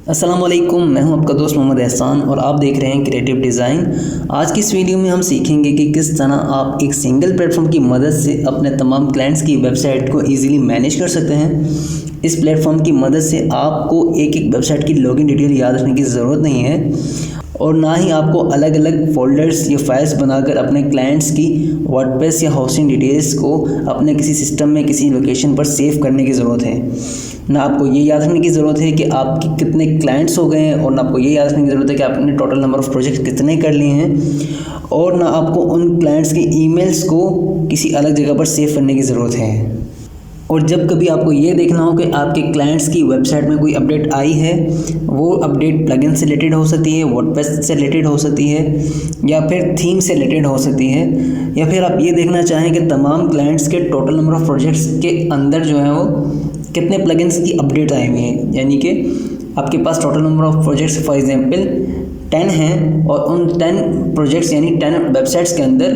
अस्सलाम वालेकुम, मैं हूं आपका दोस्त मोहम्मद एहसान और आप देख रहे हैं क्रिएटिव डिज़ाइन। आज की इस वीडियो में हम सीखेंगे कि किस तरह आप एक सिंगल प्लेटफॉर्म की मदद से अपने तमाम क्लाइंट्स की वेबसाइट को इजीली मैनेज कर सकते हैं। इस प्लेटफॉर्म की मदद से आपको एक एक वेबसाइट की लॉगिन डिटेल याद रखने की ज़रूरत नहीं है और ना ही आपको अलग अलग फ़ोल्डर्स या फाइल्स बनाकर अपने क्लाइंट्स की वर्डप्रेस या होस्टिंग डिटेल्स को अपने किसी सिस्टम में किसी लोकेशन पर सेव करने की ज़रूरत है। ना आपको ये याद रखने की ज़रूरत है कि आपके कितने क्लाइंट्स हो गए हैं और ना आपको ये याद रखने की ज़रूरत है कि आपने टोटल नंबर ऑफ़ प्रोजेक्ट कितने कर लिए हैं और ना आपको उन क्लाइंट्स की ईमेल्स को किसी अलग जगह पर सेव करने की ज़रूरत है। और जब कभी आपको ये देखना हो कि आपके क्लाइंट्स की वेबसाइट में कोई अपडेट आई है, वो अपडेट प्लगइन से रिलेटेड हो सकती है, वर्डप्रेस से रिलेटेड हो सकती है या फिर थीम से रिलेटेड हो सकती है, या फिर आप ये देखना चाहें कि तमाम क्लाइंट्स के टोटल नंबर ऑफ़ प्रोजेक्ट्स के अंदर जो है वो कितने प्लगइन्स की अपडेट आई हुई हैं, यानी कि आपके पास total number of projects for example 10 हैं और उन 10 प्रोजेक्ट्स यानी 10 वेबसाइट्स के अंदर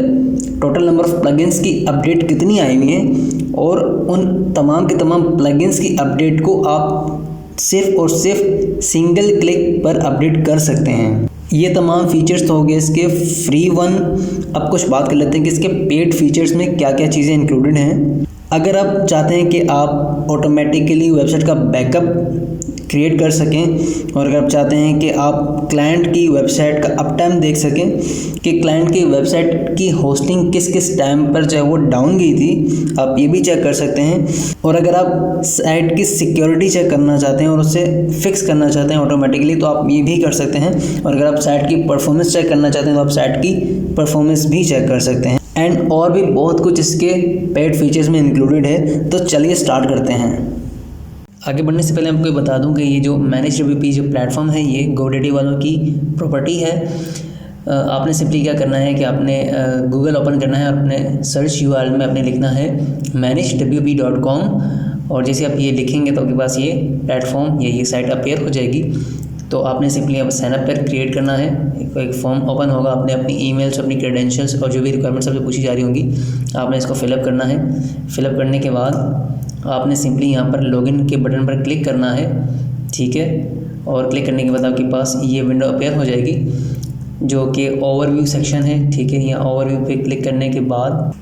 टोटल नंबर ऑफ़ प्लगइन्स की अपडेट कितनी आई हुई हैं और उन तमाम के तमाम प्लगइन्स की अपडेट को आप सिर्फ और सिर्फ सिंगल क्लिक पर अपडेट कर सकते हैं। ये तमाम फीचर्स तो हो गए इसके फ्री वन। अब कुछ बात कर लेते हैं कि इसके पेड फीचर्स में क्या क्या चीज़ें इंक्लूडेड हैं। अगर आप चाहते हैं कि आप ऑटोमेटिकली वेबसाइट का बैकअप क्रिएट कर सकें और अगर आप चाहते हैं कि आप क्लाइंट की वेबसाइट का अप टाइम देख सकें कि क्लाइंट की वेबसाइट की होस्टिंग किस किस टाइम पर जो है वो डाउन गई थी, आप ये भी चेक कर सकते हैं। और अगर आप साइट की सिक्योरिटी चेक करना चाहते हैं और उसे फिक्स करना चाहते हैं ऑटोमेटिकली, तो आप ये भी कर सकते हैं। और अगर आप साइट की परफॉर्मेंस चेक करना चाहते हैं तो आप साइट की परफॉर्मेंस भी चेक कर सकते हैं। एंड और भी बहुत कुछ इसके पेड फीचर्स में इंक्लूडेड है। तो चलिए स्टार्ट करते हैं। आगे बढ़ने से पहले आपको बता दूं कि ये जो मैनेज डब्ल्यूपी जो प्लेटफॉर्म है ये GoDaddy वालों की प्रॉपर्टी है। आपने सिंपली क्या करना है कि आपने गूगल ओपन करना है और अपने सर्च URL में आपने लिखना है managewp.com और जैसे आप ये लिखेंगे तो आपके पास ये प्लेटफॉर्म या ये साइट अपीयर हो जाएगी। तो आपने सिंपली अब साइनअप पर क्रिएट करना है, एक फॉर्म ओपन होगा, आपने अपनी ईमेल्स, अपनी क्रेडेंशियल्स और जो भी रिक्वायरमेंट्स आपसे पूछी जा रही होंगी आपने इसको फिलअप करना है। फिलअप करने के बाद आपने सिंपली यहाँ पर लॉगिन के बटन पर क्लिक करना है, ठीक है। और क्लिक करने के बाद आपके पास ये विंडो अपीयर हो जाएगी जो कि ओवरव्यू सेक्शन है, ठीक है। यहाँ ओवरव्यू पे क्लिक करने के बाद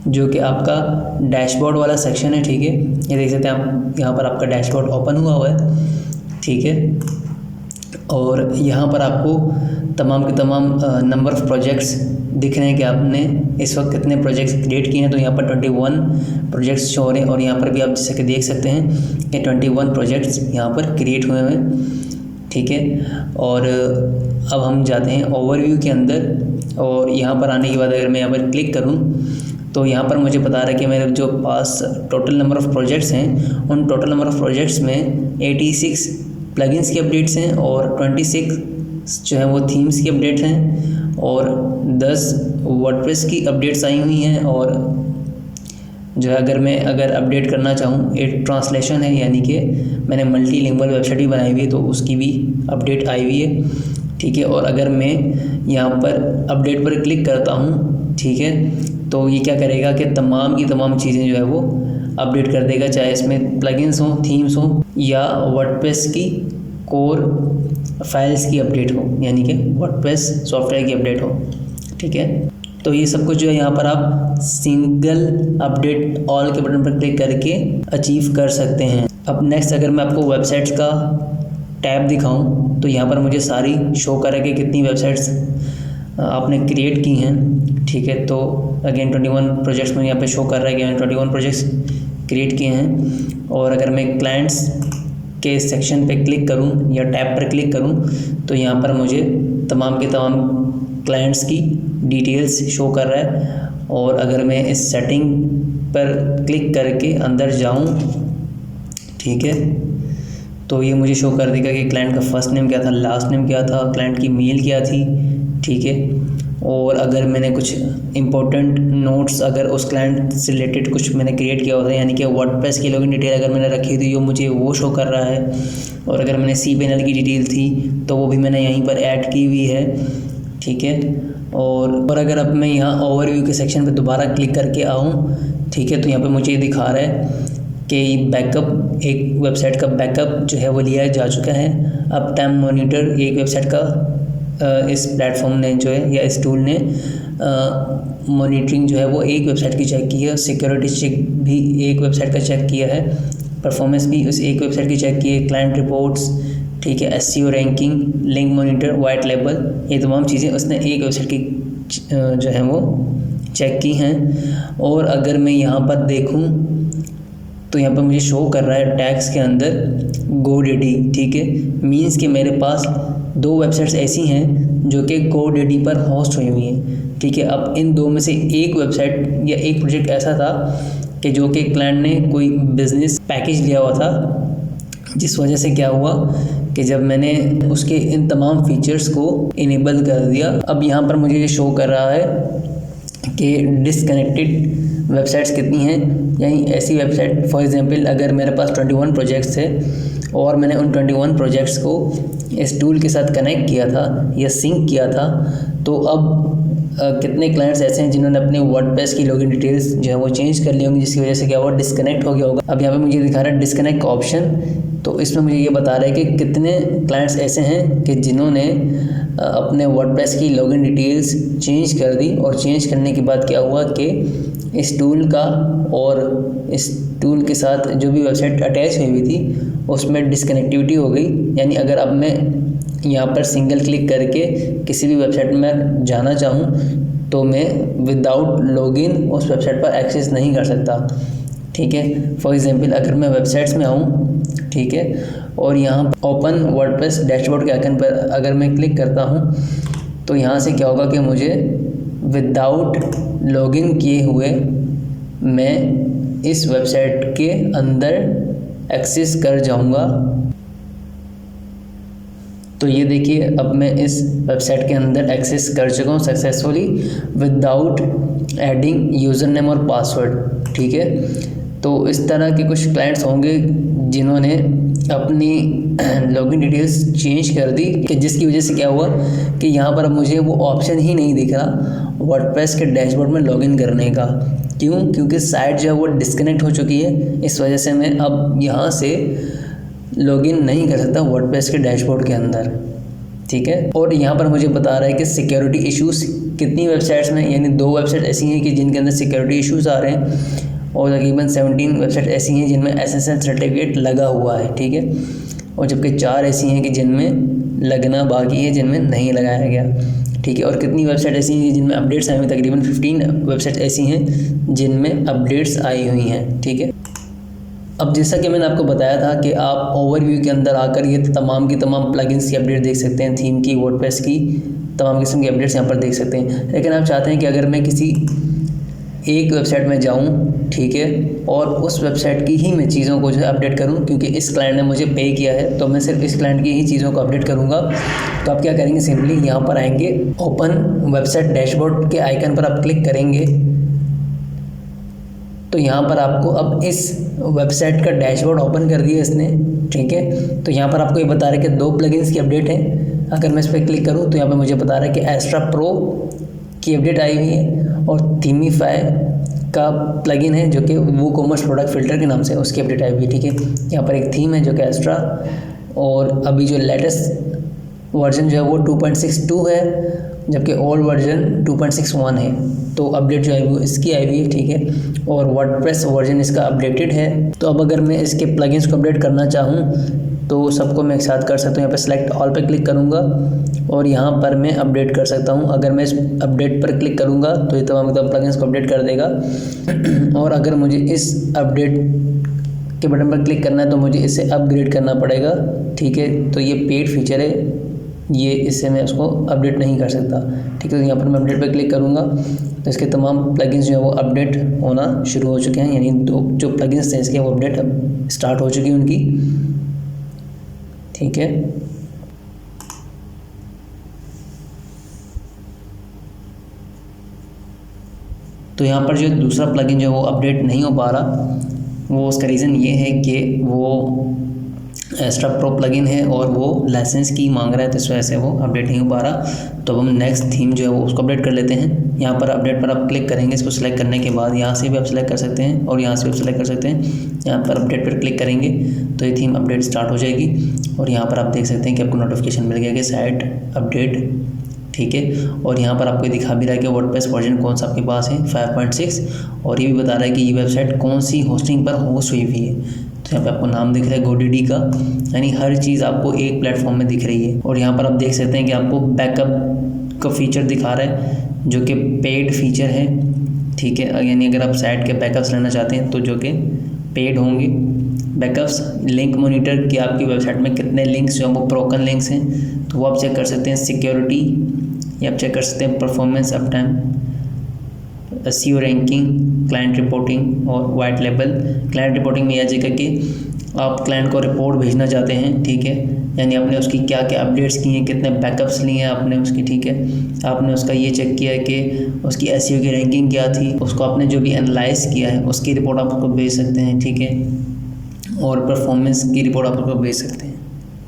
जो कि आपका डैशबोर्ड वाला सेक्शन है, ठीक है। ये देख सकते हैं आप, यहाँ पर आपका डैशबोर्ड ओपन हुआ है, ठीक है। और यहाँ पर आपको तमाम के तमाम नंबर ऑफ़ प्रोजेक्ट्स दिख रहे हैं कि आपने इस वक्त कितने प्रोजेक्ट्स क्रिएट किए हैं। तो यहाँ पर 21 प्रोजेक्ट्स शो हो रहे हैं और यहाँ पर भी आप जैसे कि देख सकते हैं कि 21 प्रोजेक्ट्स यहाँ पर क्रिएट हुए हैं, ठीक है। और अब हम जाते हैं ओवरव्यू के अंदर और यहाँ पर आने के बाद अगर मैं यहाँ पर क्लिक करूँ तो यहाँ पर मुझे बता रहा है कि मेरे जो पास टोटल नंबर ऑफ़ प्रोजेक्ट्स हैं उन टोटल नंबर ऑफ़ प्रोजेक्ट्स में 86 प्लगइन्स की अपडेट्स हैं और 26 जो है वो थीम्स की अपडेट हैं और 10 वर्डप्रेस की अपडेट्स आई हुई हैं। और जो है अगर अपडेट करना चाहूँ, एक ट्रांसलेशन है, यानी कि मैंने मल्टीलिंगुअल वेबसाइट भी बनाई हुई है तो उसकी भी अपडेट आई हुई है, ठीक है। और अगर मैं यहाँ पर अपडेट पर क्लिक करता हूँ, ठीक है, तो ये क्या करेगा कि तमाम की तमाम चीज़ें जो है वो अपडेट कर देगा, चाहे इसमें प्लगइन्स हों, थीम्स हों या वर्डप्रेस की कोर फाइल्स की अपडेट हो, यानी कि वर्डप्रेस सॉफ्टवेयर की अपडेट हो, ठीक है। तो ये सब कुछ जो है यहाँ पर आप सिंगल अपडेट ऑल के बटन पर क्लिक करके अचीव कर सकते हैं। अब नेक्स्ट अगर मैं आपको वेबसाइट्स का टैब दिखाऊं तो यहाँ पर मुझे सारी शो करेगा कि कितनी वेबसाइट्स आपने क्रिएट की हैं, ठीक है। तो अगेन 21 प्रोजेक्ट्स में यहाँ पे शो कर रहा है कि मैंने 21 प्रोजेक्ट्स क्रिएट किए हैं। और अगर मैं क्लाइंट्स के सेक्शन पे क्लिक करूं या टैब पर क्लिक करूं तो यहाँ पर मुझे तमाम के तमाम क्लाइंट्स की डिटेल्स शो कर रहा है। और अगर मैं इस सेटिंग पर क्लिक करके अंदर जाऊं, ठीक है, तो ये मुझे शो कर देगा कि क्लाइंट का फर्स्ट नेम क्या था, लास्ट नेम क्या था, क्लाइंट की मेल क्या थी, ठीक है। और अगर मैंने कुछ इम्पोर्टेंट नोट्स अगर उस क्लाइंट से रिलेटेड कुछ मैंने क्रिएट किया होता है, यानी कि वर्डप्रेस की लॉगिन डिटेल अगर मैंने रखी थी जो मुझे वो शो कर रहा है। और अगर मैंने cPanel की डिटेल थी तो वो भी मैंने यहीं पर ऐड की हुई है, ठीक है। और अगर अब मैं यहाँ ओवरव्यू के सेक्शन पे दोबारा क्लिक करके आऊँ, ठीक है, तो यहाँ पे मुझे ये दिखा रहा है कि बैकअप, एक वेबसाइट का बैकअप जो है वो लिया जा चुका है। अब टाइम मॉनिटर एक वेबसाइट का इस प्लेटफॉर्म ने जो है या इस टूल ने मॉनिटरिंग जो है वो एक वेबसाइट की चेक की है, सिक्योरिटी चेक भी एक वेबसाइट का चेक किया है, परफॉर्मेंस भी उस एक वेबसाइट की चेक की है, क्लाइंट रिपोर्ट्स, ठीक है, SEO ranking, link monitor, white label, ये तमाम चीज़ें उसने एक वेबसाइट की जो है वो चेक की हैं। और अगर मैं यहाँ पर देखूँ तो यहाँ पर मुझे शो कर रहा है टैग्स के अंदर GoDaddy, ठीक है, मीन्स कि मेरे पास 2 वेबसाइट्स ऐसी हैं जो कि GoDaddy पर होस्ट हुई हुई हैं, ठीक है। अब इन 2 में से एक वेबसाइट या एक प्रोजेक्ट ऐसा था कि जो कि क्लाइंट ने कोई बिज़नेस पैकेज लिया हुआ था, जिस वजह से क्या हुआ कि जब मैंने उसके इन तमाम फीचर्स को इनेबल कर दिया, अब यहाँ पर मुझे ये शो कर रहा है कि डिसकनेक्टेड वेबसाइट्स कितनी हैं, यानी ऐसी वेबसाइट, फॉर एग्जांपल अगर मेरे पास 21 प्रोजेक्ट्स थे और मैंने उन 21 प्रोजेक्ट्स को इस टूल के साथ कनेक्ट किया था या सिंक किया था, तो अब कितने क्लाइंट्स ऐसे हैं जिन्होंने अपने वर्डप्रेस की लॉगिन डिटेल्स जो है वो चेंज कर ली होंगी, जिसकी वजह से क्या हुआ, डिस्कनेक्ट हो गया होगा। अब यहाँ पे मुझे दिखा रहा है डिस्कनेक्ट का ऑप्शन, तो इसमें मुझे ये बता रहा है कि कितने क्लाइंट्स ऐसे हैं कि जिन्होंने अपने वर्डप्रेस की लॉगिन डिटेल्स चेंज कर दी, और चेंज करने के बाद क्या हुआ कि इस टूल का और इस टूल के साथ जो भी वेबसाइट अटैच हुई थी उसमें डिस्कनेक्टिविटी हो गई। यानी अगर अब मैं यहाँ पर सिंगल क्लिक करके किसी भी वेबसाइट में जाना चाहूँ तो मैं विदाउट लॉगिन उस वेबसाइट पर एक्सेस नहीं कर सकता, ठीक है। फॉर एग्जांपल अगर मैं वेबसाइट्स में आऊँ, ठीक है, और यहाँ ओपन वर्डप्रेस डैशबोर्ड के आइकन पर अगर मैं क्लिक करता हूँ तो यहाँ से क्या होगा कि मुझे विदाउट लॉगिन किए हुए मैं इस वेबसाइट के अंदर एक्सेस कर जाऊँगा। तो ये देखिए अब मैं इस वेबसाइट के अंदर एक्सेस कर चुका हूँ successfully without adding user name और पासवर्ड, ठीक है। तो इस तरह के कुछ क्लाइंट्स होंगे जिन्होंने अपनी लॉगिन डिटेल्स चेंज कर दी कि जिसकी वजह से क्या हुआ कि यहाँ पर अब मुझे वो ऑप्शन ही नहीं दिख रहा वर्डप्रेस के डैशबोर्ड में लॉगिन करने का। क्यों? क्योंकि साइट जो है वो डिस्कनेक्ट हो चुकी है, इस वजह से मैं अब यहाँ से लॉगिन नहीं कर सकता वर्डप्रेस के डैशबोर्ड के अंदर, ठीक है। और यहाँ पर मुझे बता रहा है कि सिक्योरिटी इश्यूज़ कितनी वेबसाइट्स में, यानी 2 वेबसाइट ऐसी हैं कि जिनके अंदर सिक्योरिटी इश्यूज़ आ रहे हैं, और तकरीबन 17 वेबसाइट ऐसी हैं जिनमें SSL सर्टिफिकेट लगा हुआ है, ठीक है, और जबकि 4 ऐसी हैं कि जिनमें लगना बाकी है, जिनमें नहीं लगाया गया, ठीक है। और कितनी वेबसाइट ऐसी हैं जिनमें अपडेट्स आई हुई, तकरीबन 15 वेबसाइट ऐसी हैं जिनमें अपडेट्स आई हुई हैं, ठीक है। अब जैसा कि मैंने आपको बताया था कि आप ओवरव्यू के अंदर आकर ये तमाम की तमाम प्लगइन्स की अपडेट देख सकते हैं, थीम की, वर्डप्रेस की तमाम किस्म की अपडेट्स यहाँ पर देख सकते हैं। लेकिन आप चाहते हैं कि अगर मैं किसी एक वेबसाइट में जाऊं, ठीक है, और उस वेबसाइट की ही मैं चीज़ों को जो है अपडेट करूं, क्योंकि इस क्लाइंट ने मुझे पे किया है तो मैं सिर्फ इस क्लाइंट की ही चीज़ों को अपडेट करूंगा। तो आप क्या करेंगे, सिंपली यहाँ पर आएंगे, ओपन वेबसाइट डैशबोर्ड के आइकन पर आप क्लिक करेंगे तो यहाँ पर आपको अब इस वेबसाइट का डैशबोर्ड ओपन कर दिया इसने, ठीक है। तो यहाँ पर आपको ये बता रहा है कि 2 प्लगइन्स की अपडेट है। अगर मैं इस पर क्लिक करूँ तो यहाँ पर मुझे बता रहा है कि एस्ट्रा प्रो की अपडेट आई हुई है, और थीमिफाई का प्लगइन है जो कि वूकॉमर्स प्रोडक्ट फिल्टर के नाम से उसकी अपडेट आई हुई है, ठीक है। यहाँ पर एक थीम है जो कि एस्ट्रा, और अभी जो लेटेस्ट वर्जन जो है वो 2.62 है, जबकि ओल्ड वर्जन 2.61 है। तो अपडेट जो है वो इसकी आई हुई है, ठीक है, और वर्डप्रेस वर्जन इसका अपडेटेड है। तो अब अगर मैं इसके प्लगइन्स को अपडेट करना चाहूँ तो सबको मैं एक साथ कर सकता हूँ। यहाँ पर सेलेक्ट ऑल पर क्लिक करूँगा और यहाँ पर मैं अपडेट कर सकता हूँ। अगर मैं इस अपडेट पर क्लिक करूँगा तो ये तमाम प्लगइन्स को अपडेट कर देगा। और अगर मुझे इस अपडेट के बटन पर क्लिक करना है तो मुझे इसे अपग्रेड करना पड़ेगा, ठीक है। तो ये पेड फीचर है, ये इससे मैं उसको अपडेट नहीं कर सकता, ठीक है। तो यहाँ पर मैं अपडेट पर क्लिक करूँगा तो इसके तमाम प्लगइन्स जो है वो अपडेट होना शुरू हो चुके हैं, यानी जो प्लगइन्स थे इसके वो अपडेट अब स्टार्ट हो चुकी है उनकी, ठीक है। तो यहाँ पर जो दूसरा प्लगइन जो है वो अपडेट नहीं हो पा रहा, वो उसका रीज़न ये है कि वो एक्स्ट्रा प्रो प्लगइन है और वो लाइसेंस की मांग रहा है, तो इस वजह से वो अपडेट नहीं हो पा रहा। तो अब हम नेक्स्ट थीम जो है वो उसको अपडेट कर लेते हैं। यहाँ पर अपडेट पर आप क्लिक करेंगे, इसको सिलेक्ट करने के बाद यहाँ से भी आप सिलेक्ट कर सकते हैं और यहाँ से भी आप सिलेक्ट कर सकते हैं। यहाँ पर अपडेट पर क्लिक करेंगे तो ये थीम अपडेट स्टार्ट हो जाएगी और यहाँ पर आप देख सकते हैं कि आपको नोटिफिकेशन मिल गया कि साइट अपडेट, ठीक है। और यहाँ पर आपको दिखा भी रहा है कि वर्डप्रेस वर्जन कौन सा आपके पास है, 5.6, और ये भी बता रहा है कि ये वेबसाइट कौन सी होस्टिंग पर होस्ट हुई हुई है। तो यहाँ पे आपको नाम दिख रहा है GoDaddy का, यानी हर चीज़ आपको एक प्लेटफॉर्म में दिख रही है। और यहाँ पर आप देख सकते हैं कि आपको बैकअप का फीचर दिखा रहा है जो कि पेड फीचर है, ठीक है। यानी अगर आप साइट के बैकअप्स लेना चाहते हैं तो जो कि पेड होंगे बैकअप्स। लिंक मॉनिटर कि आपकी वेबसाइट में कितने लिंक्स जो हैं वो ब्रोकन लिंक्स हैं, तो वो आप चेक कर सकते हैं। सिक्योरिटी ये आप चेक कर सकते हैं। Performance, up time, SEO ranking, client reporting और वाइट लेबल। क्लाइंट रिपोर्टिंग में यह जगह कि आप क्लाइंट को रिपोर्ट भेजना चाहते हैं, ठीक है, यानी आपने उसकी क्या क्या अपडेट्स की हैं, कितने बैकअप्स लिए हैं आपने उसकी, ठीक है। आपने उसका ये चेक किया है कि उसकी SEO की रैंकिंग क्या थी, उसको आपने जो भी एनालाइज किया है उसकी रिपोर्ट आप उसको भेज सकते हैं, ठीक है। और परफॉर्मेंस की रिपोर्ट आप उसको भेज सकते हैं,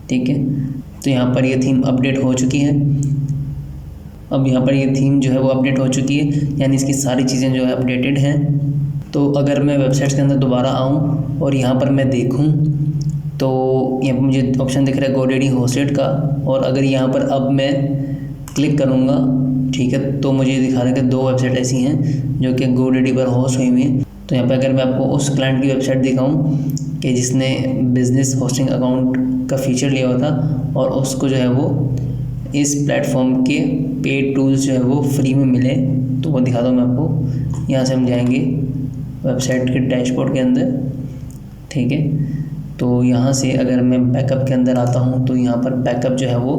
ठीक है। तो यहाँ पर ये थीम अपडेट हो चुकी है। अब यहाँ पर ये थीम जो है वो अपडेट हो चुकी है, यानी इसकी सारी चीज़ें जो है अपडेटेड हैं। तो अगर मैं वेबसाइट्स के अंदर दोबारा आऊँ और यहाँ पर मैं देखूँ तो यहाँ पर मुझे ऑप्शन दिख रहा है GoDaddy होस्टेड का, और अगर यहाँ पर अब मैं क्लिक करूँगा, ठीक है, तो मुझे दिखा रहा है कि 2 वेबसाइट ऐसी हैं जो कि GoDaddy पर होस्ट हुई हुई हैं। तो यहाँ पर अगर मैं आपको उस क्लाइंट की वेबसाइट दिखाऊँ कि जिसने बिज़नेस होस्टिंग अकाउंट का फ़ीचर लिया हुआ था और उसको जो है वो इस प्लेटफॉर्म के पेड टूल्स जो है वो फ्री में मिले, तो वो दिखा दूँ मैं आपको। यहाँ से हम जाएंगे वेबसाइट के डैशबोर्ड के अंदर, ठीक है। तो यहाँ से अगर मैं बैकअप के अंदर आता हूँ तो यहाँ पर बैकअप जो है वो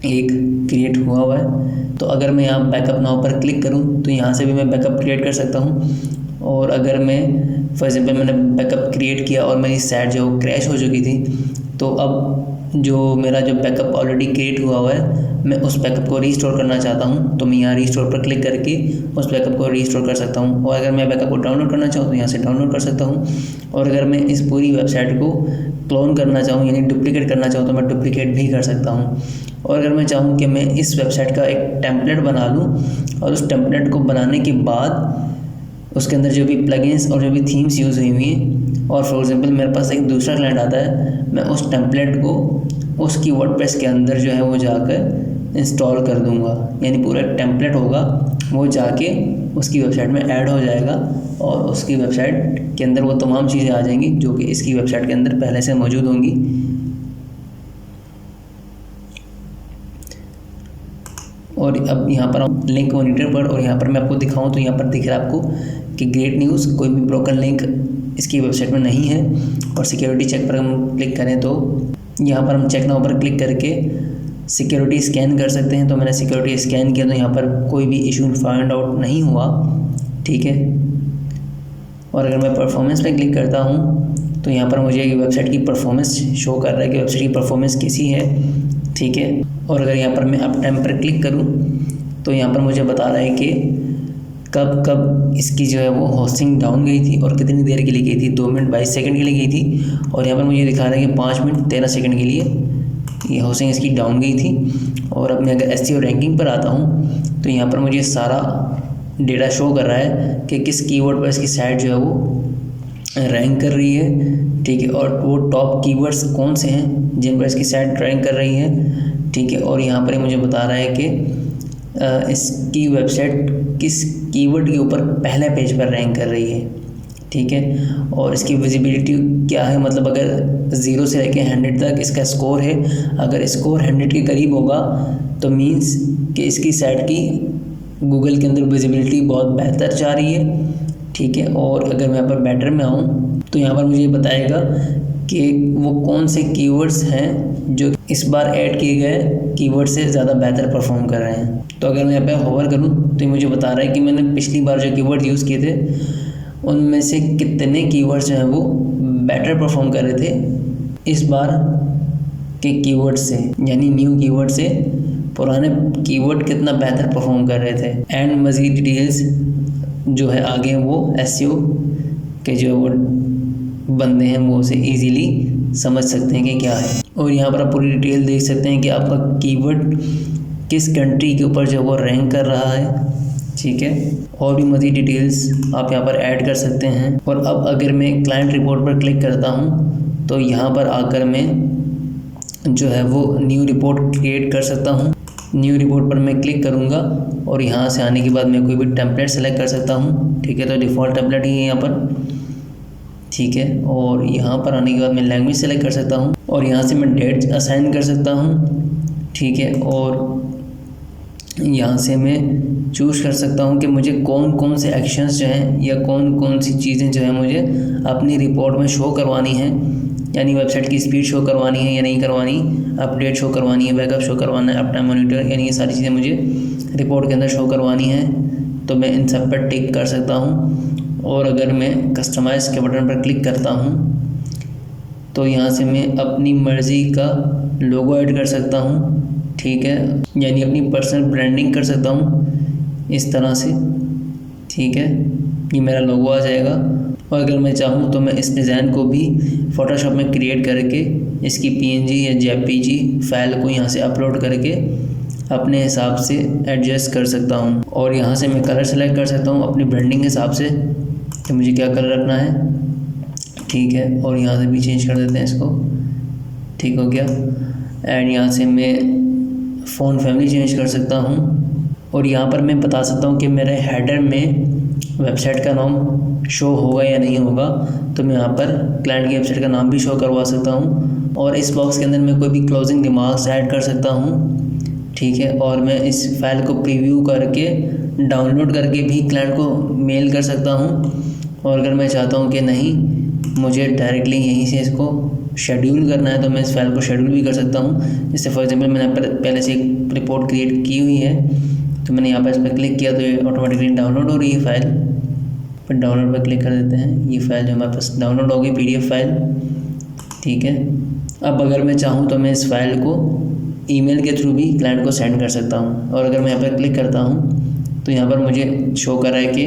एक क्रिएट हुआ है। तो अगर मैं यहाँ बैकअप नाउ पर क्लिक करूँ तो यहाँ से भी मैं बैकअप क्रिएट कर सकता हूँ। और अगर मैं फॉर एग्जाम्पल मैंने बैकअप क्रिएट किया और मेरी साइट जो क्रैश हो चुकी थी, तो अब जो मेरा जो बैकअप ऑलरेडी क्रिएट हुआ है मैं उस बैकअप को रीस्टोर करना चाहता हूँ, तो मैं यहाँ रीस्टोर पर क्लिक करके उस बैकअप को रीस्टोर कर सकता हूँ। और अगर मैं बैकअप को डाउनलोड करना चाहूँ तो यहाँ से डाउनलोड कर सकता हूँ। और अगर मैं इस पूरी वेबसाइट को क्लोन करना चाहूँ यानी डुप्लीकेट करना चाहूँ तो मैं डुप्लीकेट भी कर सकता हूँ। और अगर मैं चाहूँ कि मैं इस वेबसाइट का एक टेम्पलेट बना लूँ और उस टेम्पलेट को बनाने के बाद उसके अंदर जो भी प्लगइन्स और जो भी थीम्स यूज़ हुई हुई हैं, और फॉर एग्जांपल मेरे पास एक दूसरा क्लाइंट आता है, मैं उस टेम्पलेट को उसकी वर्डप्रेस के अंदर जो है वो जाकर इंस्टॉल कर दूंगा, यानी पूरा टेम्पलेट होगा वो जाके उसकी वेबसाइट में ऐड हो जाएगा और उसकी वेबसाइट के अंदर वो तमाम चीज़ें आ जाएंगी जो कि इसकी वेबसाइट के अंदर पहले से मौजूद होंगी। और अब यहाँ पर हम लिंक मॉनिटर पर, और यहाँ पर मैं आपको दिखाऊं तो यहाँ पर दिख रहा है आपको कि ग्रेट न्यूज़, कोई भी ब्रोकन लिंक इसकी वेबसाइट में नहीं है। और सिक्योरिटी चेक पर हम क्लिक करें तो यहाँ पर हम चेक नाउ पर क्लिक करके सिक्योरिटी स्कैन कर सकते हैं। तो मैंने सिक्योरिटी स्कैन किया तो यहाँ पर कोई भी इशू फाइंड आउट नहीं हुआ, ठीक है। और अगर मैं परफॉर्मेंस पे क्लिक करता हूँ तो यहाँ पर मुझे वेबसाइट की परफॉर्मेंस शो कर रहा है कि वेबसाइट की परफॉर्मेंस कैसी है, ठीक है। और अगर यहाँ पर मैं अप टाइम पर क्लिक करूँ तो यहाँ पर मुझे बता रहा है कि कब कब इसकी जो है वो होस्टिंग डाउन गई थी और कितनी देर के लिए गई थी। 2 मिनट 22 सेकंड के लिए गई थी, और यहाँ पर मुझे दिखा रहा है कि 5 मिनट 13 सेकंड के लिए ये होस्टिंग इसकी डाउन गई थी। और अब मैं अगर SEO रैंकिंग पर आता हूँ तो यहाँ पर मुझे सारा डेटा शो कर रहा है कि किस कीवर्ड पर इसकी साइट जो है वो रैंक कर रही है, ठीक है। और वो टॉप कीवर्ड्स कौन से हैं जिन पर इसकी साइट रैंक कर रही है, ठीक है। और यहाँ पर ही मुझे बता रहा है कि इसकी वेबसाइट किस कीवर्ड के ऊपर पहले पेज पर रैंक कर रही है, ठीक है। और इसकी विजिबिलिटी क्या है, मतलब अगर 0 से लेकर 100 तक इसका स्कोर है, अगर स्कोर 100 के करीब होगा तो मीन्स कि इसकी साइट की गूगल के अंदर विजिबिलिटी बहुत बेहतर जा रही है, ठीक है। और अगर मैं यहाँ पर बेटर में आऊँ तो यहाँ पर मुझे बताएगा कि वो कौन से कीवर्ड्स हैं जो इस बार ऐड किए गए कीवर्ड से ज़्यादा बेहतर परफॉर्म कर रहे हैं। तो अगर मैं यहाँ पे होवर करूँ तो ये मुझे बता रहा है कि मैंने पिछली बार जो कीवर्ड यूज़ किए थे उनमें से कितने कीवर्ड्स जो हैं वो बेटर परफॉर्म कर रहे थे इस बार के कीवर्ड से, यानी न्यू कीवर्ड से पुराने कीवर्ड कितना बेहतर परफॉर्म कर रहे थे। एंड मज़ीद डिटेल्स जो है आगे वो SEO के जो वो बंदे हैं वो उसे ईज़िली समझ सकते हैं कि क्या है। और यहाँ पर आप पूरी डिटेल देख सकते हैं कि आपका कीवर्ड किस कंट्री के ऊपर जो वो रैंक कर रहा है, ठीक है। और भी मज़ीद डिटेल्स आप यहाँ पर ऐड कर सकते हैं। और अब अगर मैं क्लाइंट रिपोर्ट पर क्लिक करता हूँ तो यहाँ पर आकर मैं जो है वो न्यू रिपोर्ट क्रिएट कर सकता हूँ। न्यू रिपोर्ट पर मैं क्लिक करूँगा और यहाँ से आने के बाद मैं कोई भी टेम्पलेट सेलेक्ट कर सकता हूँ, ठीक है। तो डिफ़ॉल्ट टेम्पलेट ही है यहाँ पर, ठीक है। और यहाँ पर आने के बाद मैं लैंग्वेज सेलेक्ट कर सकता हूँ और यहाँ से मैं डेट असाइन कर सकता हूँ, ठीक है। और यहाँ से मैं चूज़ कर सकता हूँ कि मुझे कौन कौन से एक्शंस जो हैं या कौन कौन सी चीज़ें जो हैं मुझे अपनी रिपोर्ट में शो करवानी हैं, यानी वेबसाइट की स्पीड शो करवानी है या नहीं करवानी, अपडेट शो करवानी है, बैकअप शो करवाना है, अपना मॉनिटर, यानी ये सारी चीज़ें मुझे रिपोर्ट के अंदर शो करवानी है। तो मैं इन सब पर टिक कर सकता हूँ। और अगर मैं कस्टमाइज़ के बटन पर क्लिक करता हूँ तो यहाँ से मैं अपनी मर्ज़ी का लोगो ऐड कर सकता हूँ, ठीक है, यानी अपनी पर्सनल ब्रांडिंग कर सकता हूँ इस तरह से, ठीक है। ये मेरा लोगो आ जाएगा। और अगर मैं चाहूँ तो मैं इस डिज़ाइन को भी फ़ोटोशॉप में क्रिएट करके इसकी PNG या JPG फाइल को यहाँ से अपलोड करके अपने हिसाब से एडजस्ट कर सकता हूँ। और यहाँ से मैं कलर सेलेक्ट कर सकता हूँ अपनी ब्रांडिंग के हिसाब से कि मुझे क्या कलर रखना है, ठीक है। और यहाँ से भी चेंज कर देते हैं इसको, ठीक हो गया। एंड यहाँ से मैं फ़ॉन्ट फैमिली चेंज कर सकता हूँ। और यहाँ पर मैं बता सकता हूँ कि मेरे हेडर में वेबसाइट का नाम शो होगा या नहीं होगा। तो मैं यहाँ पर क्लाइंट की वेबसाइट का नाम भी शो करवा सकता हूँ। और इस बॉक्स के अंदर मैं कोई भी क्लोजिंग रिमार्क्स ऐड कर सकता हूँ, ठीक है। और मैं इस फाइल को प्रीव्यू करके डाउनलोड करके भी क्लाइंट को मेल कर सकता हूँ। और अगर मैं चाहता हूँ कि नहीं, मुझे डायरेक्टली यहीं से इसको शेड्यूल करना है, तो मैं इस फाइल को शेड्यूल भी कर सकता हूँ। जैसे फॉर एग्जांपल मैंने पहले से एक रिपोर्ट क्रिएट की हुई है, तो मैंने यहाँ पर इस पर क्लिक किया तो ये ऑटोमेटिकली डाउनलोड हो रही है फाइल। पर डाउनलोड पर क्लिक कर देते हैं, ये फाइल जो हमारे पास डाउनलोड होगी PDF फाइल, ठीक है। अब अगर मैं चाहूँ तो मैं इस फाइल को ईमेल के थ्रू भी क्लाइंट को सेंड कर सकता हूँ। और अगर मैं यहाँ पर क्लिक करता हूँ तो यहाँ पर मुझे शो कर रहा है कि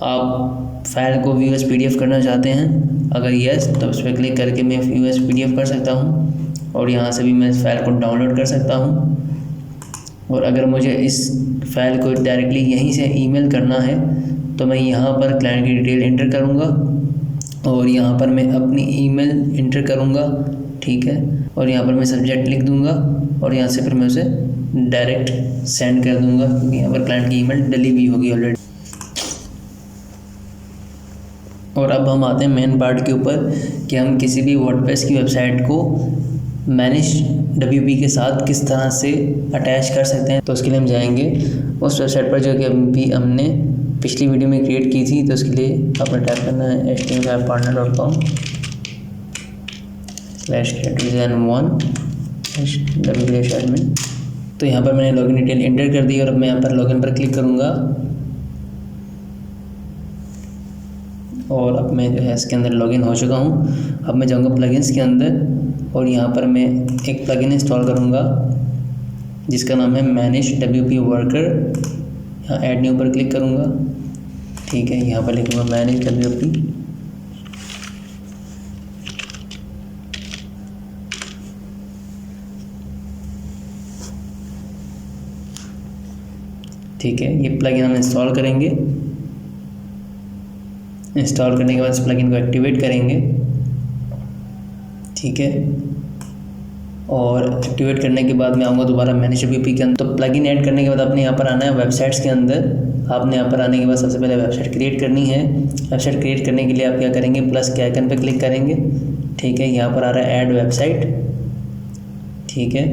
आप फाइल को व्यू एज PDF करना चाहते हैं। अगर यस तो उस पर क्लिक करके मैं व्यू एज PDF कर सकता हूँ। और यहाँ से भी मैं इस फाइल को डाउनलोड कर सकता हूँ। और अगर मुझे इस फाइल को डायरेक्टली यहीं से ईमेल करना है तो मैं यहाँ पर क्लाइंट की डिटेल इंटर करूँगा और यहाँ पर मैं अपनी ईमेल इंटर करूँगा, ठीक है। और यहाँ पर मैं सब्जेक्ट लिख दूँगा और यहाँ से फिर मैं उसे डायरेक्ट सेंड कर दूँगा, क्योंकि यहाँ पर क्लाइंट की ईमेल डली हुई होगी ऑलरेडी। और अब हम आते हैं मेन पार्ट के ऊपर कि हम किसी भी वर्डप्रेस की वेबसाइट को मैनेज WP के साथ किस तरह से अटैच कर सकते हैं। तो उसके लिए हम जाएंगे उस वेबसाइट पर जो कि अभी हमने पिछली वीडियो में क्रिएट की थी। तो उसके लिए आपने टाइप करना है html.com/createdesign1/wp-admin। तो यहाँ पर मैंने लॉगिन डिटेल एंटर कर दी और अब मैं यहाँ पर लॉगिन पर क्लिक करूँगा। और अब मैं जो है इसके अंदर लॉगिन हो चुका हूँ। अब मैं जाऊँगा प्लगइन्स के अंदर और यहाँ पर मैं एक प्लगइन इंस्टॉल करूँगा जिसका नाम है मैनेज WP वर्कर। यहाँ ऐड न्यू पर क्लिक करूँगा, ठीक है। यहाँ पर लिखूँगा मैनेज WP। ठीक है, ये प्लगइन हम इंस्टॉल करेंगे। इंस्टॉल करने के बाद इस प्लगइन को एक्टिवेट करेंगे, ठीक है। और एक्टिवेट करने के बाद मैं आऊँगा दोबारा मैनेज WP के अंदर। तो प्लगइन ऐड करने के बाद आपने यहाँ पर आना है वेबसाइट्स के अंदर। आपने यहाँ पर आने के बाद सबसे पहले वेबसाइट क्रिएट करनी है। वेबसाइट क्रिएट करने के लिए आप क्या करेंगे, प्लस के आइकन पर क्लिक करेंगे, ठीक है। यहाँ पर आ रहा है ऐड वेबसाइट, ठीक है।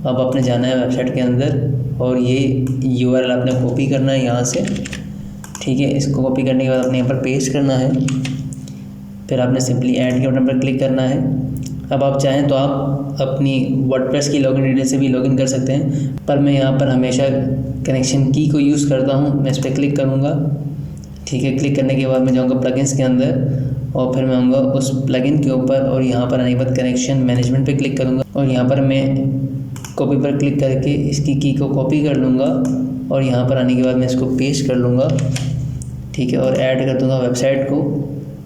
अब आपने जाना है वेबसाइट के अंदर और ये URL आपने कॉपी करना है यहाँ से, ठीक है। इसको कॉपी करने के बाद आपने यहाँ पर पेस्ट करना है। फिर आपने सिंपली ऐड के बटन पर क्लिक करना है। अब आप चाहें तो आप अपनी वर्डप्रेस की लॉगिन डिटेल से भी लॉगिन कर सकते हैं, पर मैं यहाँ पर हमेशा कनेक्शन की को यूज़ करता हूँ। मैं इस पर क्लिक करूँगा, ठीक है। क्लिक करने के बाद मैं जाऊँगा प्लगइन्स के अंदर और फिर मैं आऊँगा उस प्लगइन के ऊपर और यहाँ पर आने के बाद कनेक्शन मैनेजमेंट पे क्लिक करूँगा और यहाँ पर मैं कॉपी पर क्लिक करके इसकी की को कॉपी कर लूँगा और यहाँ पर आने के बाद मैं इसको पेस्ट कर लूँगा, ठीक है। और ऐड कर दूँगा वेबसाइट को।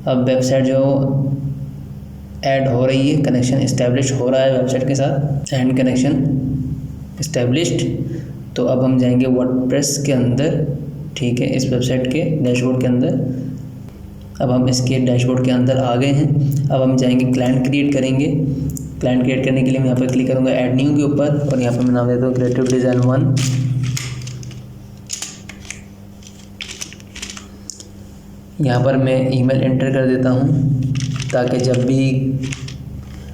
अब वेबसाइट जो ऐड हो रही है, कनेक्शन इस्टेब्लिश हो रहा है वेबसाइट के साथ, एंड कनेक्शन इस्टेब्लिश्ड। तो अब हम जाएंगे वर्डप्रेस के अंदर, ठीक है, इस वेबसाइट के डैशबोर्ड के अंदर। अब हम इसके डैशबोर्ड के अंदर आ गए हैं। अब हम जाएंगे क्लाइंट क्रिएट करेंगे। क्लाइंट क्रिएट करने के लिए मैं यहाँ पर क्लिक करूँगा ऐड न्यू के ऊपर, और यहाँ पर मैं नाम देता हूँ क्रिएटिव डिज़ाइन 1। यहाँ पर मैं ईमेल एंटर कर देता हूँ, ताकि जब भी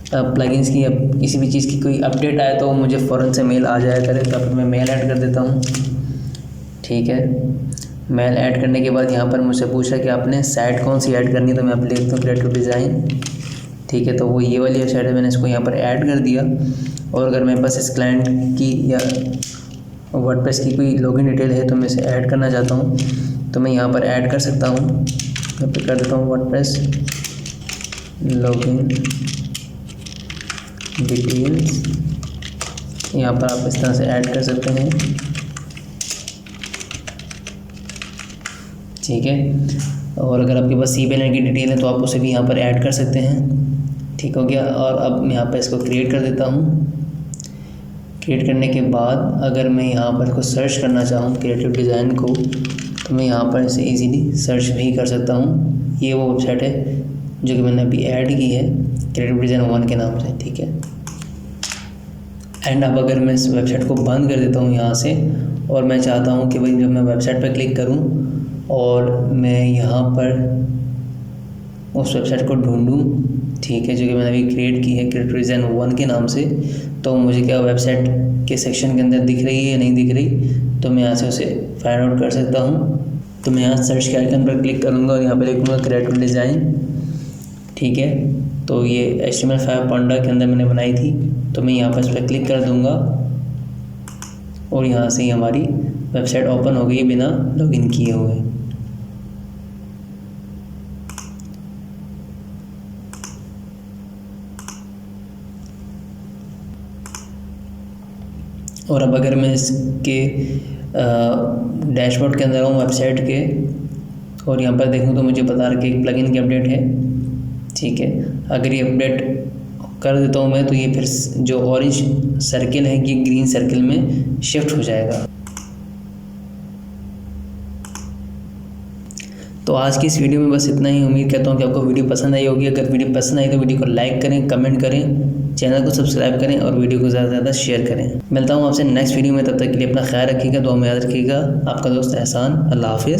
प्लगइन्स की या किसी भी चीज़ की कोई अपडेट आए तो मुझे फ़ौरन से मेल आ जाया करे। तो मैं मेल ऐड कर देता हूँ, ठीक है। मेल ऐड करने के बाद यहाँ पर मुझसे पूछा कि आपने साइट कौन सी ऐड करनी है, तो मैं आप लिखता हूँ क्रिएटिव डिज़ाइन, ठीक है। तो वो ये वाली वेबसाइट है, मैंने इसको यहाँ पर ऐड कर दिया। और अगर मेरे पास इस क्लाइंट की या वर्डप्रेस की कोई लॉगिन डिटेल है तो मैं इसे ऐड करना चाहता हूँ, तो मैं यहाँ पर ऐड कर सकता हूँ। यहाँ पर कर देता हूँ वर्डप्रेस लॉगिन डिटेल्स। यहाँ पर आप इस तरह से ऐड कर सकते हैं, ठीक है। और अगर आपके पास ईमेल की डिटेल है तो आप उसे भी यहाँ पर ऐड कर सकते हैं, ठीक हो गया। और अब मैं यहाँ पर इसको क्रिएट कर देता हूँ। क्रिएट करने के बाद अगर मैं यहाँ पर इसको सर्च करना चाहूँ क्रिएटिव डिज़ाइन को, तो मैं यहाँ पर इसे इजीली सर्च भी कर सकता हूँ। ये वो वेबसाइट है जो कि मैंने अभी ऐड की है क्रिएटिव डिज़ाइन 1 के नाम से, ठीक है। एंड अब अगर मैं इस वेबसाइट को बंद कर देता हूँ यहाँ से, और मैं चाहता हूँ कि भाई जब मैं वेबसाइट पर क्लिक करूँ और मैं यहाँ पर उस वेबसाइट को ढूंढूँ, ठीक है, जो कि मैंने अभी क्रिएट की है क्रिएटिव डिज़ाइन 1 के नाम से, तो मुझे क्या वेबसाइट के सेक्शन के अंदर दिख रही है या नहीं दिख रही, तो मैं यहाँ से उसे फाइंड आउट कर सकता हूँ। तो मैं यहाँ सर्च के आइकन पर क्लिक करूँगा और यहाँ पर लिखूँगा क्रिएटिव डिज़ाइन, ठीक है। तो ये HTML5 पांडा के अंदर मैंने बनाई थी, तो मैं यहाँ पर इस पर क्लिक कर दूँगा और यहाँ से ही हमारी वेबसाइट ओपन हो गई बिना लॉगिन किए हुए। और अब अगर मैं इसके डैशबोर्ड के अंदर आऊँ वेबसाइट के, और यहाँ पर देखूँ तो मुझे बता रहा है कि एक प्लगइन की अपडेट है, ठीक है। अगर ये अपडेट कर देता हूँ मैं, तो ये फिर जो ऑरेंज सर्किल है कि ग्रीन सर्किल में शिफ्ट हो जाएगा। तो आज की इस वीडियो में बस इतना ही। उम्मीद करता हूँ कि आपको वीडियो पसंद आई होगी। अगर वीडियो पसंद आई तो वीडियो को लाइक करें, कमेंट करें, चैनल को सब्सक्राइब करें और वीडियो को ज़्यादा से ज़्यादा शेयर करें। मिलता हूँ आपसे नेक्स्ट वीडियो में, तब तक के लिए अपना ख्याल रखिएगा, दुआ में याद रखिएगा। आपका दोस्त एहसान। अल्लाह हाफिज़।